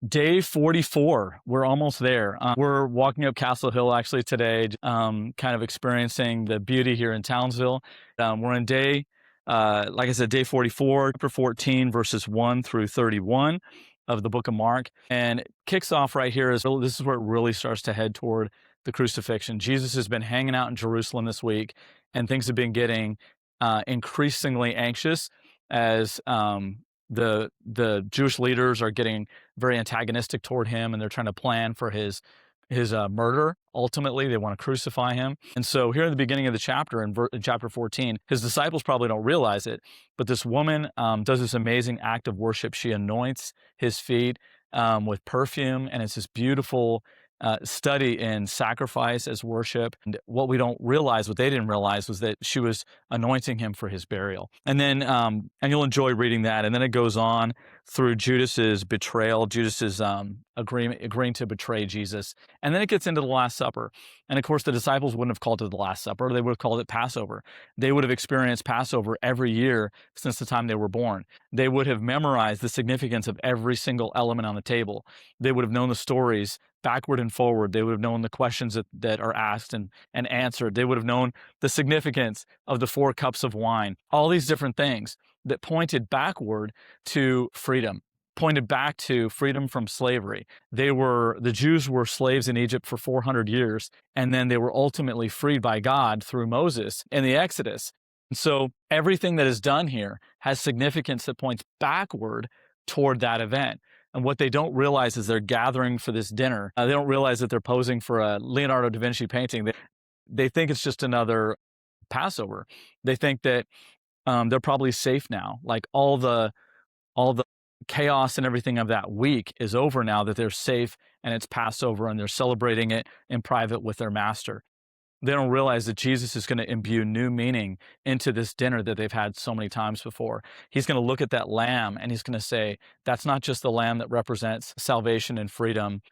Day 44. We're almost there. We're walking up Castle Hill actually today, kind of experiencing the beauty here in Townsville. We're in like I said, day 44, chapter 14, verses 1 through 31 of the book of Mark. And it kicks off right here. This is where it really starts to head toward the crucifixion. Jesus has been hanging out in Jerusalem this week, and things have been getting increasingly anxious as the Jewish leaders are getting very antagonistic toward him, and they're trying to plan for his murder. Ultimately, they want to crucify him. And so here in the beginning of the chapter, in chapter 14, his disciples probably don't realize it, but this woman does this amazing act of worship. She anoints his feet with perfume, and it's this beautiful study in sacrifice as worship. And what we don't realize, what they didn't realize, was that she was anointing him for his burial. And then, and you'll enjoy reading that. And then it goes on through Judas's betrayal, Judas's agreeing to betray Jesus. And then it gets into the Last Supper. And of course, the disciples wouldn't have called it the Last Supper. They would have called it Passover. They would have experienced Passover every year since the time they were born. They would have memorized the significance of every single element on the table. They would have known the stories backward and forward. They would have known the questions that are asked and answered. They would have known the significance of the 4 cups of wine, all these different things that pointed backward to freedom, pointed back to freedom from slavery. The Jews were slaves in Egypt for 400 years, and then they were ultimately freed by God through Moses in the Exodus. And so everything that is done here has significance that points backward toward that event. And what they don't realize is they're gathering for this dinner. They don't realize that they're posing for a Leonardo da Vinci painting. They think it's just another Passover. They think that they're probably safe now. Like all the chaos and everything of that week is over now, that they're safe and it's Passover and they're celebrating it in private with their master. They don't realize that Jesus is going to imbue new meaning into this dinner that they've had so many times before. He's going to look at that lamb and he's going to say, that's not just the lamb that represents salvation and freedom,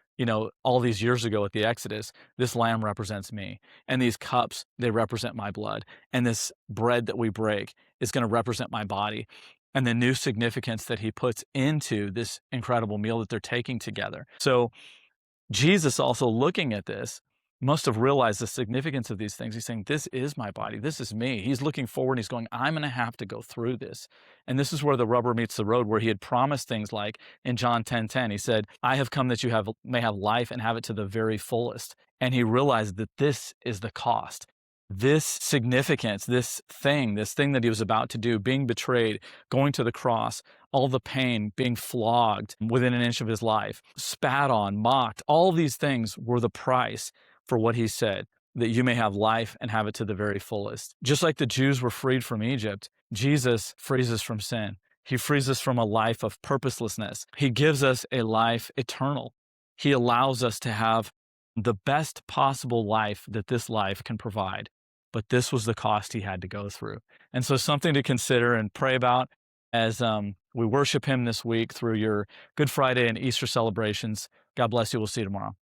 all these years ago at the Exodus. This lamb represents me. And these cups, they represent my blood. And this bread that we break is going to represent my body. And the new significance that he puts into this incredible meal that they're taking together. So Jesus, also looking at this, must have realized the significance of these things. He's saying, this is my body. This is me. He's looking forward and he's going, I'm going to have to go through this. And this is where the rubber meets the road, where he had promised things like in John 10:10, he said, I have come that you may have life and have it to the very fullest. And he realized that this is the cost. This significance, this thing that he was about to do, being betrayed, going to the cross, all the pain, being flogged within an inch of his life, spat on, mocked, all these things were the price for what he said, that you may have life and have it to the very fullest. Just like the Jews were freed from Egypt, Jesus frees us from sin. He frees us from a life of purposelessness. He gives us a life eternal. He allows us to have the best possible life that this life can provide. But this was the cost he had to go through. And so something to consider and pray about as we worship him this week through your Good Friday and Easter celebrations. God bless you. We'll see you tomorrow.